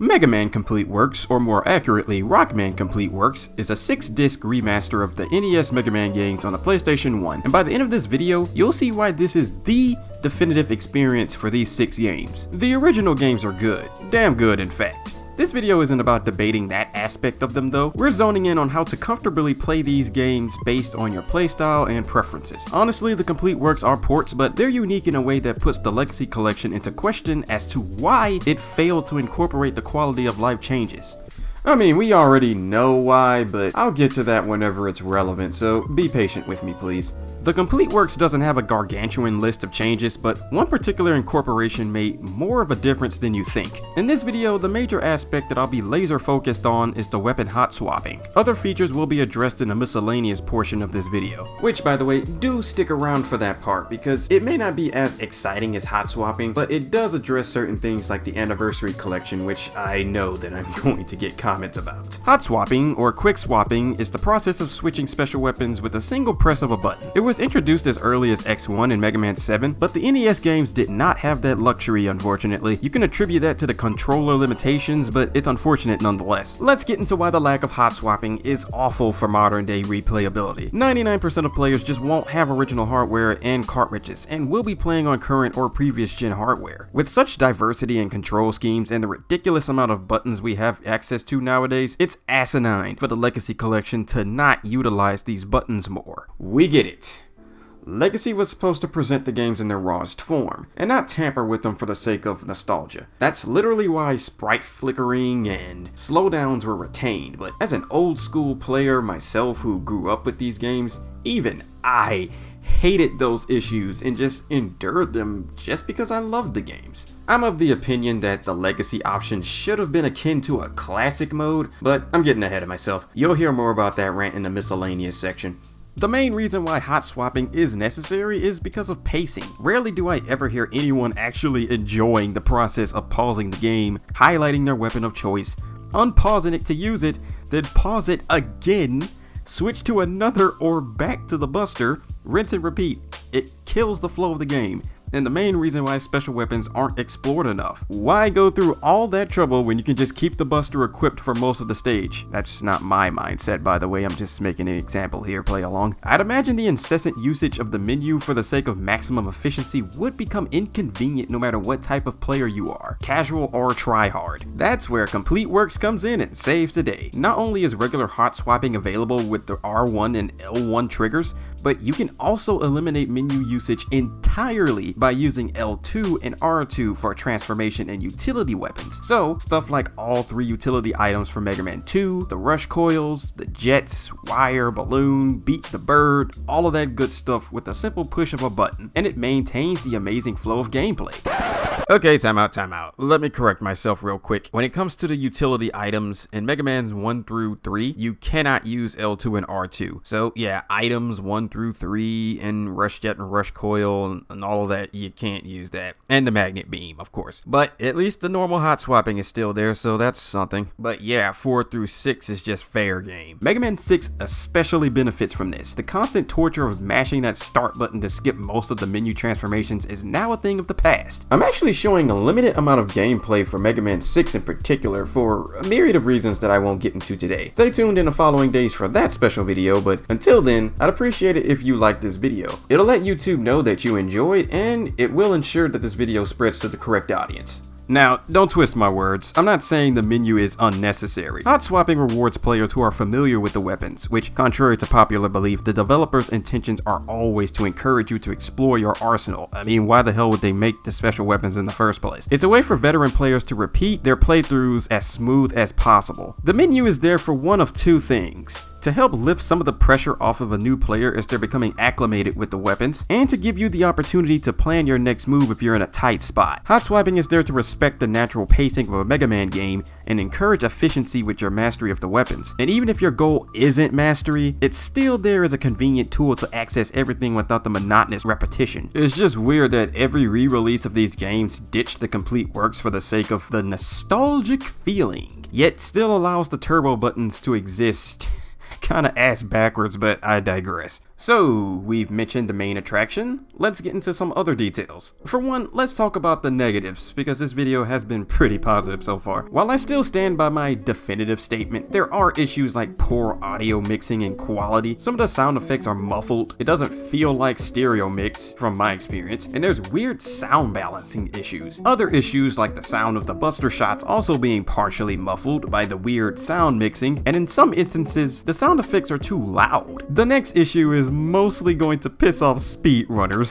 Mega Man Complete Works, or more accurately, Rockman Complete Works, is a 6-disc remaster of the NES Mega Man games on the PlayStation 1, and by the end of this video, you'll see why this is the definitive experience for these 6 games. The original games are good, damn good in fact. This video isn't about debating that aspect of them though, we're zoning in on how to comfortably play these games based on your playstyle and preferences. Honestly, the Complete Works are ports, but they're unique in a way that puts the Legacy Collection into question as to why it failed to incorporate the quality of life changes. I mean, we already know why, but I'll get to that whenever it's relevant, so be patient with me please. The Complete Works doesn't have a gargantuan list of changes, but one particular incorporation made more of a difference than you think. In this video, the major aspect that I'll be laser focused on is the Weapon Hotswapping. Other features will be addressed in the miscellaneous portion of this video. Which, by the way, do stick around for that part, because it may not be as exciting as Hotswapping, but it does address certain things like the Anniversary Collection, which I know that I'm going to get comments about. Hotswapping, or quick swapping, is the process of switching special weapons with a single press of a button. It was introduced as early as X1 and Mega Man 7, but the NES games did not have that luxury, unfortunately. You can attribute that to the controller limitations, but it's unfortunate nonetheless. Let's get into why the lack of hot swapping is awful for modern day replayability. 99% of players just won't have original hardware and cartridges, and will be playing on current or previous gen hardware. With such diversity in control schemes and the ridiculous amount of buttons we have access to nowadays, it's asinine for the Legacy Collection to not utilize these buttons more. We get it. Legacy was supposed to present the games in their rawest form, and not tamper with them for the sake of nostalgia. That's literally why sprite flickering and slowdowns were retained, but as an old school player myself who grew up with these games, even I hated those issues and just endured them just because I loved the games. I'm of the opinion that the Legacy option should have been akin to a classic mode, but I'm getting ahead of myself. You'll hear more about that rant in the miscellaneous section. The main reason why hot swapping is necessary is because of pacing. Rarely do I ever hear anyone actually enjoying the process of pausing the game, highlighting their weapon of choice, unpausing it to use it, then pause it again, switch to another or back to the buster, rinse and repeat. It kills the flow of the game, and the main reason why special weapons aren't explored enough. Why go through all that trouble when you can just keep the buster equipped for most of the stage? That's not my mindset, by the way, I'm just making an example here, play along. I'd imagine the incessant usage of the menu for the sake of maximum efficiency would become inconvenient no matter what type of player you are, casual or tryhard. That's where Complete Works comes in and saves the day. Not only is regular hot swapping available with the R1 and L1 triggers, but you can also eliminate menu usage entirely by using L2 and R2 for transformation and utility weapons. So, stuff like all 3 utility items from Mega Man 2, the rush coils, the jets, wire, balloon, beat the bird, all of that good stuff with a simple push of a button, and it maintains the amazing flow of gameplay. Okay, time out. Let me correct myself real quick. When it comes to the utility items, in Mega Man 1 through 3, you cannot use L2 and R2. So yeah, items 1 through 3 and rush jet and rush coil and all of that, you can't use that. And the magnet beam, of course. But at least the normal hot swapping is still there, so that's something. But yeah, 4 through 6 is just fair game. Mega Man 6 especially benefits from this. The constant torture of mashing that start button to skip most of the menu transformations is now a thing of the past. I'm actually showing a limited amount of gameplay for Mega Man 6 in particular for a myriad of reasons that I won't get into today. Stay tuned in the following days for that special video, but until then, I'd appreciate it if you liked this video. It'll let YouTube know that you enjoyed, and it will ensure that this video spreads to the correct audience. Now, don't twist my words, I'm not saying the menu is unnecessary. Hot swapping rewards players who are familiar with the weapons, which, contrary to popular belief, the developers' intentions are always to encourage you to explore your arsenal. I mean, why the hell would they make the special weapons in the first place? It's a way for veteran players to repeat their playthroughs as smooth as possible. The menu is there for one of 2 things: to help lift some of the pressure off of a new player as they're becoming acclimated with the weapons, and to give you the opportunity to plan your next move if you're in a tight spot. Hot swapping is there to respect the natural pacing of a Mega Man game and encourage efficiency with your mastery of the weapons. And even if your goal isn't mastery, it's still there as a convenient tool to access everything without the monotonous repetition. It's just weird that every re-release of these games ditched the Complete Works for the sake of the nostalgic feeling, yet still allows the turbo buttons to exist. Kinda ass backwards, but I digress. So, we've mentioned the main attraction, let's get into some other details. For one, let's talk about the negatives, because this video has been pretty positive so far. While I still stand by my definitive statement, there are issues like poor audio mixing and quality. Some of the sound effects are muffled, it doesn't feel like stereo mix from my experience, and there's weird sound balancing issues. Other issues like the sound of the buster shots also being partially muffled by the weird sound mixing, and in some instances, the sound effects are too loud. The next issue is mostly going to piss off speedrunners,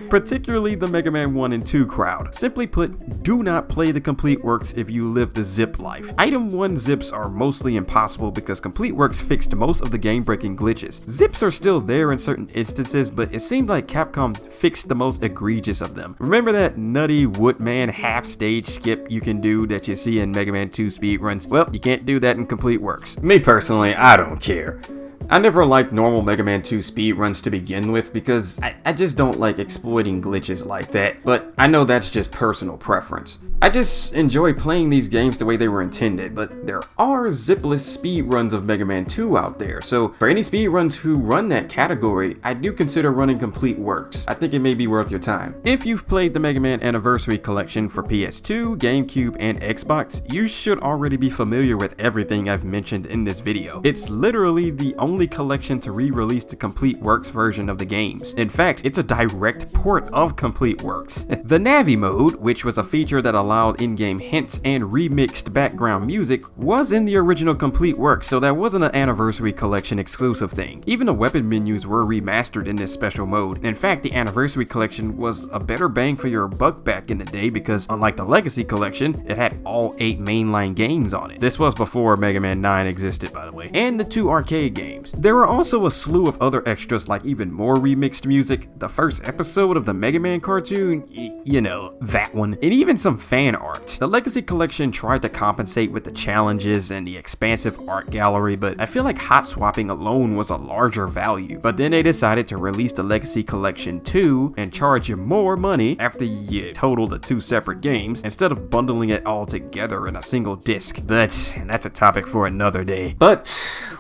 particularly the Mega Man 1 and 2 crowd. Simply put, do not play the Complete Works if you live the zip life. Item 1 zips are mostly impossible because Complete Works fixed most of the game-breaking glitches. Zips are still there in certain instances, but it seemed like Capcom fixed the most egregious of them. Remember that nutty Woodman half-stage skip you can do that you see in Mega Man 2 speedruns? Well, you can't do that in Complete Works. Me personally, I don't care. I never liked normal Mega Man 2 speedruns to begin with because I just don't like exploiting glitches like that, but I know that's just personal preference. I just enjoy playing these games the way they were intended, but there are zipless speedruns of Mega Man 2 out there, so for any speedruns who run that category, I do consider running Complete Works. I think it may be worth your time. If you've played the Mega Man Anniversary Collection for PS2, GameCube, and Xbox, you should already be familiar with everything I've mentioned in this video. It's literally the only collection to re-release the Complete Works version of the games. In fact, it's a direct port of Complete Works. The Navi mode, which was a feature that allowed in-game hints and remixed background music, was in the original Complete Works, so that wasn't an Anniversary Collection exclusive thing. Even the weapon menus were remastered in this special mode. In fact, the Anniversary Collection was a better bang for your buck back in the day because, unlike the Legacy Collection, it had all 8 mainline games on it. This was before Mega Man 9 existed, by the way, and the 2 arcade games. There were also a slew of other extras like even more remixed music, the first episode of the Mega Man cartoon, you know, that one, and even some fan art. The Legacy Collection tried to compensate with the challenges and the expansive art gallery, but I feel like hot swapping alone was a larger value. But then they decided to release the Legacy Collection 2 and charge you more money after you total the 2 separate games instead of bundling it all together in a single disc. But that's a topic for another day. But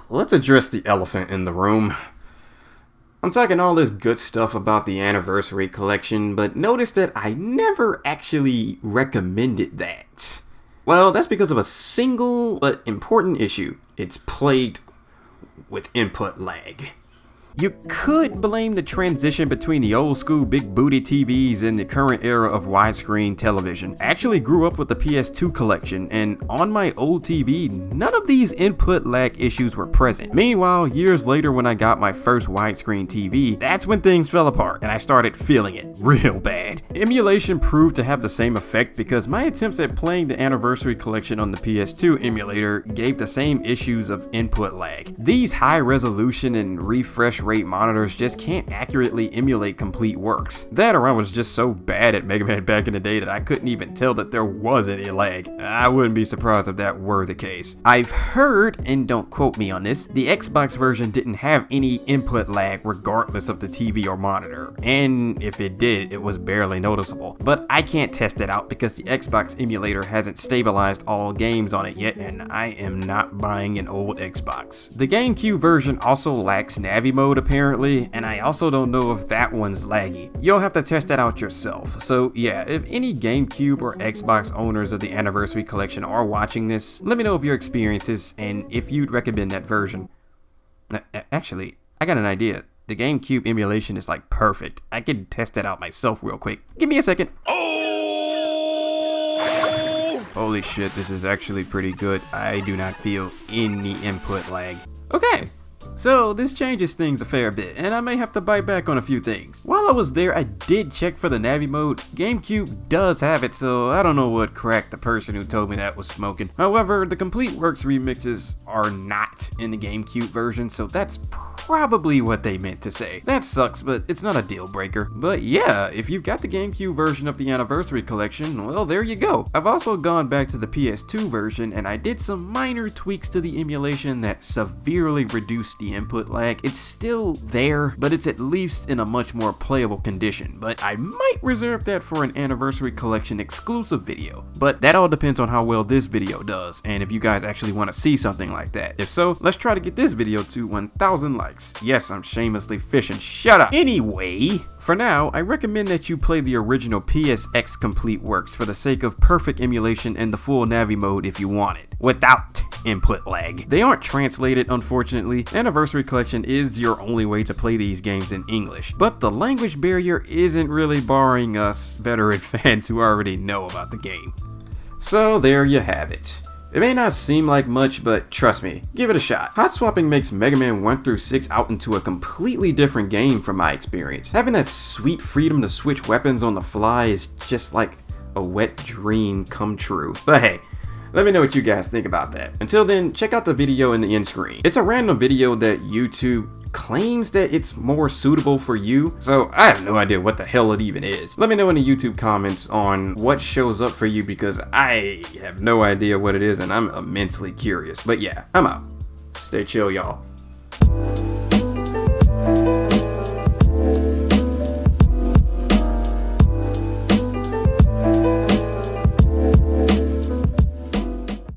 let's address the elephant in the room. I'm talking all this good stuff about the Anniversary Collection, but notice that I never actually recommended that. Well, that's because of a single but important issue. It's plagued with input lag. You could blame the transition between the old school big booty TVs and the current era of widescreen television. I actually grew up with the PS2 collection, and on my old TV, none of these input lag issues were present. Meanwhile, years later when I got my first widescreen TV, that's when things fell apart and I started feeling it real bad. Emulation proved to have the same effect because my attempts at playing the Anniversary Collection on the PS2 emulator gave the same issues of input lag. These high resolution and refresh rate monitors just can't accurately emulate Complete Works. That or I was just so bad at Mega Man back in the day that I couldn't even tell that there was any lag. I wouldn't be surprised if that were the case. I've heard, and don't quote me on this, the Xbox version didn't have any input lag regardless of the TV or monitor, and if it did, it was barely noticeable. But I can't test it out because the Xbox emulator hasn't stabilized all games on it yet, and I am not buying an old Xbox. The GameCube version also lacks Navi mode apparently, and I also don't know if that one's laggy. You'll have to test that out yourself. So yeah, if any GameCube or Xbox owners of the Anniversary Collection are watching this, let me know of your experiences and if you'd recommend that version. Actually, I got an idea. The GameCube emulation is like perfect. I can test it out myself real quick. Give me a second. Oh! Holy shit, this is actually pretty good. I do not feel any input lag. Okay. So this changes things a fair bit, and I may have to bite back on a few things. While I was there, I did check for the Navi mode. GameCube does have it, so I don't know what crack the person who told me that was smoking. However, the Complete Works remixes are not in the GameCube version, so that's probably what they meant to say. That sucks, but it's not a deal breaker. But yeah, if you've got the GameCube version of the Anniversary Collection, well, there you go. I've also gone back to the PS2 version, and I did some minor tweaks to the emulation that severely reduced the input lag. It's still there, but it's at least in a much more playable condition. But I might reserve that for an Anniversary Collection exclusive video. But that all depends on how well this video does, and if you guys actually want to see something like that. If so, let's try to get this video to 1,000 likes. graphics. Yes, I'm shamelessly fishing. Shut up! Anyway, for now, I recommend that you play the original PSX Complete Works for the sake of perfect emulation and the full Navi mode if you want it, without input lag. They aren't translated, unfortunately. Anniversary Collection is your only way to play these games in English, but the language barrier isn't really barring us veteran fans who already know about the game. So there you have it. It may not seem like much, but trust me, give it a shot. Hot swapping makes Mega Man 1 through 6 out into a completely different game from my experience. Having that sweet freedom to switch weapons on the fly is just like a wet dream come true. But hey, let me know what you guys think about that. Until then, check out the video in the end screen. It's a random video that YouTube claims that it's more suitable for you, so I have no idea what the hell it even is. Let me know in the YouTube comments on what shows up for you, because I have no idea what it is and I'm immensely curious. But yeah, I'm out. Stay chill, y'all.